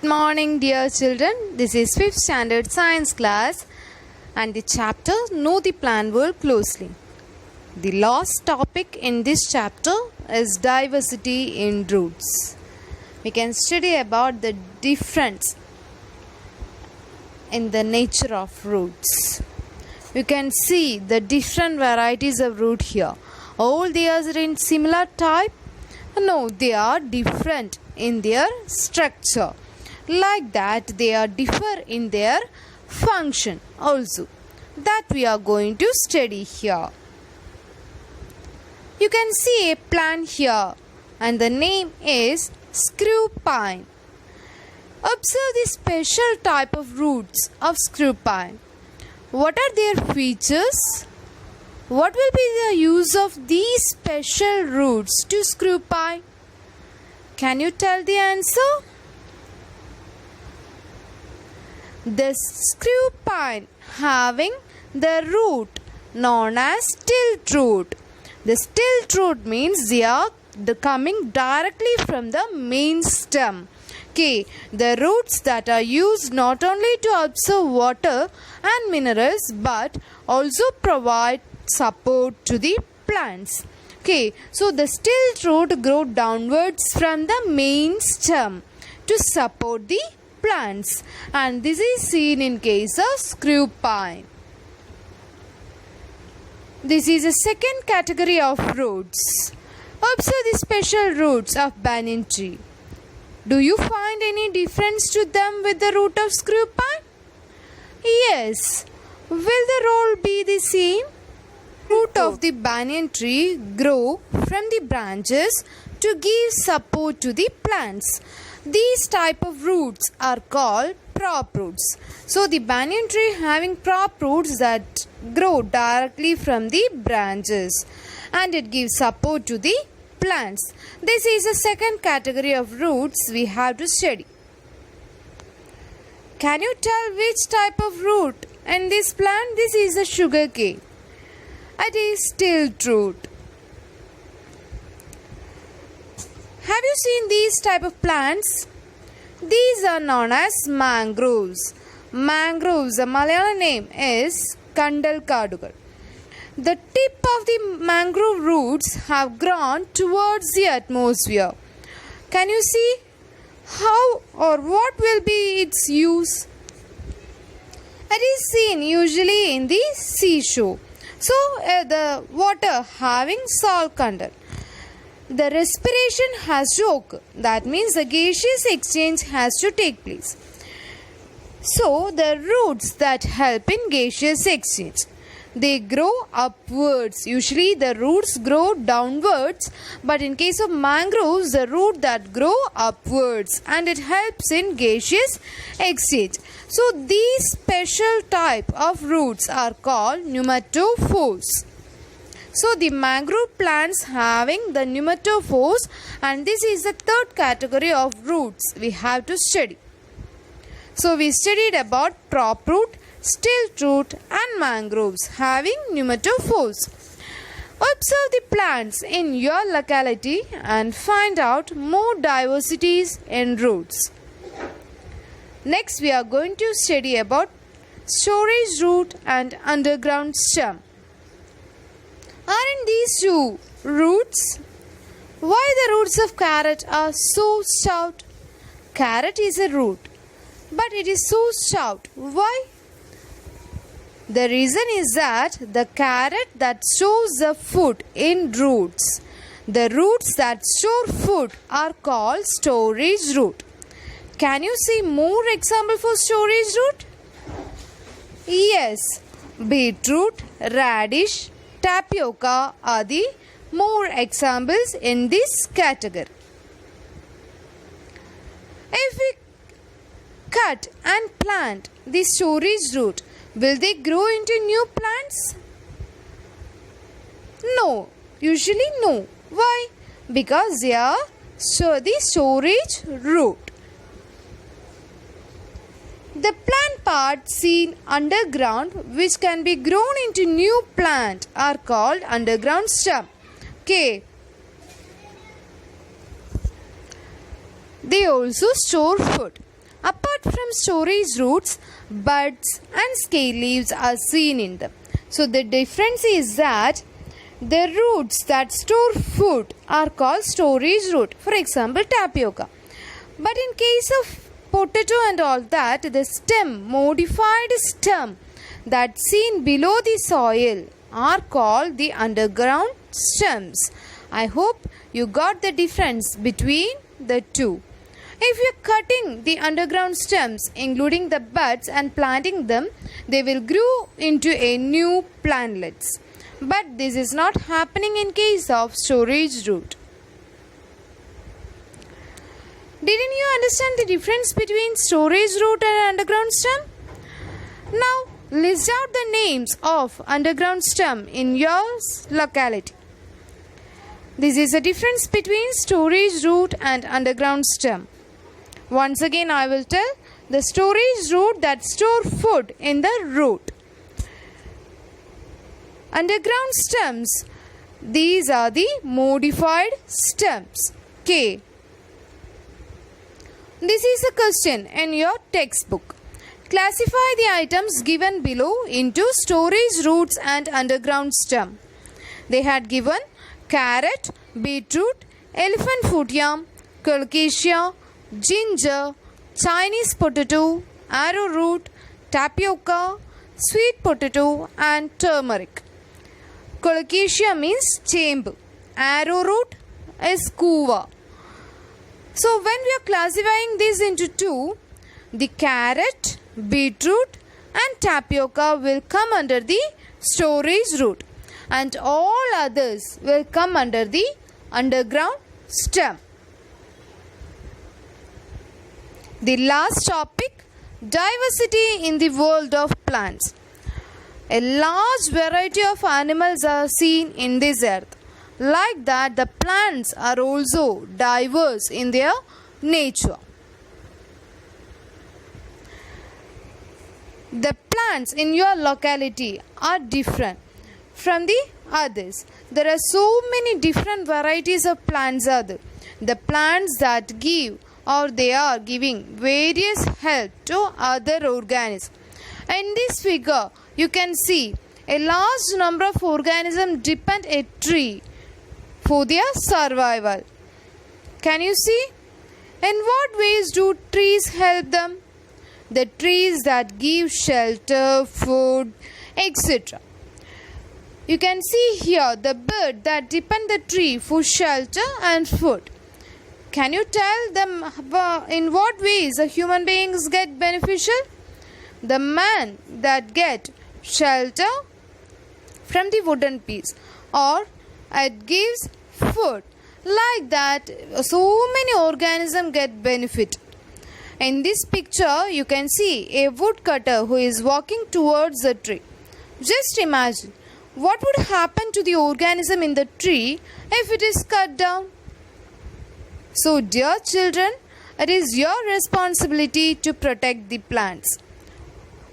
Good morning, dear children. This is 5th standard science class and the chapter Know the Plant World Closely. The last topic in this chapter is diversity in roots. We can study about the difference in the nature of roots. You can see the different varieties of root here. All they are in similar type? No, they are different in their structure. Like that, they are differ in their function also. That we are going to study here. You can see a plant here and the name is screw pine. Observe the special type of roots of screw pine. What are their features? What will be the use of these special roots to screw pine? Can you tell the answer? The screw pine having the root known as stilt root. The stilt root means they are coming directly from the main stem. Okay, the roots that are used not only to absorb water and minerals but also provide support to the plants. Okay, so the stilt root grow downwards from the main stem to support the plants, and this is seen in case of screw pine. This is a second category of roots. Observe the special roots of banyan tree. Do you find any difference to them with the root of screw pine? Yes. Will the role be the same? Root of the banyan tree grow from the branches to give support to the plants. These type of roots are called prop roots. So the banyan tree having prop roots that grow directly from the branches and it gives support to the plants. This is the second category of roots we have to study. Can you tell which type of root in this plant? This is a sugar cane. It is stilt root. Have you seen these type of plants? These are known as mangroves. Mangroves, the Malayalam name is Kandal Kadugal. The tip of the mangrove roots have grown towards the atmosphere. Can you see how or what will be its use? It is seen usually in the seashore. So the water having salt content. The respiration has to occur. That means the gaseous exchange has to take place. So the roots that help in gaseous exchange, they grow upwards. Usually the roots grow downwards, but in case of mangroves, the root that grow upwards and it helps in gaseous exchange. So these special type of roots are called pneumatophores. So the mangrove plants having the pneumatophores, and this is the third category of roots we have to study. So we studied about prop root, stilt root and mangroves having pneumatophores. Observe the plants in your locality and find out more diversities in roots. Next we are going to study about storage root and underground stem. Aren't these two roots? Why the roots of carrot are so stout? Carrot is a root, but it is so stout. Why? The reason is that the carrot that stores the food in roots. The roots that store food are called storage root. Can you see more example for storage root? Yes, beetroot, radish, tapioca are the more examples in this category. If we cut and plant the storage root, will they grow into new plants? No, usually no. Why? Because they are the storage root. The plant parts seen underground which can be grown into new plant are called underground stem. Okay. They also store food. from storage roots, buds and scale leaves are seen in them. So the difference is that the roots that store food are called storage root. For example, tapioca. But in case of potato and all that, the stem, modified stem that's seen below the soil are called the underground stems. I hope you got the difference between the two. If you are cutting the underground stems, including the buds, and planting them, they will grow into a new plantlets. But this is not happening in case of storage root. Didn't you understand the difference between storage root and underground stem? Now, list out the names of underground stem in your locality. This is the difference between storage root and underground stem. Once again, I will tell the storage root that store food in the root. Underground stems, these are the modified stems. K. This is a question in your textbook. Classify the items given below into storage roots and underground stem. They had given carrot, beetroot, elephant foot yam, colocasia, ginger, Chinese potato, arrowroot, tapioca, sweet potato and turmeric. Colocasia means chambu. Arrowroot is kuva. So when we are classifying these into two, the carrot, beetroot and tapioca will come under the storage root and all others will come under the underground stem. The last topic, diversity in the world of plants. A large variety of animals are seen in this earth. Like that, the plants are also diverse in their nature. The plants in your locality are different from the others. There are so many different varieties of plants are there. The plants that give or they are giving various help to other organisms. In this figure, you can see a large number of organisms depend on a tree for their survival. Can you see? In what ways do trees help them? The trees that give shelter, food, etc. You can see here the bird that depend the tree for shelter and food. Can you tell them in what ways the human beings get beneficial? The man that get shelter from the wooden piece or it gives food. Like that, so many organisms get benefit. In this picture, you can see a woodcutter who is walking towards the tree. Just imagine, what would happen to the organism in the tree if it is cut down? So, dear children, it is your responsibility to protect the plants.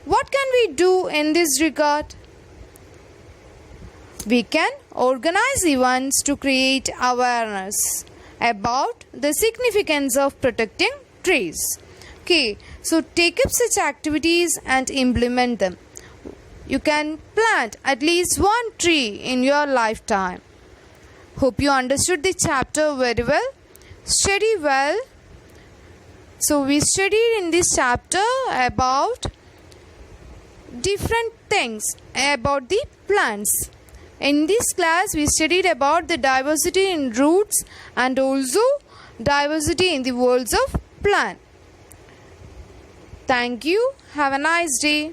What can we do in this regard? We can organize events to create awareness about the significance of protecting trees. Okay, so take up such activities and implement them. You can plant at least one tree in your lifetime. Hope you understood the chapter very well. Study well. So we studied in this chapter about different things about the plants. In this class, we studied about the diversity in roots and also diversity in the worlds of plant. Thank you. Have a nice day.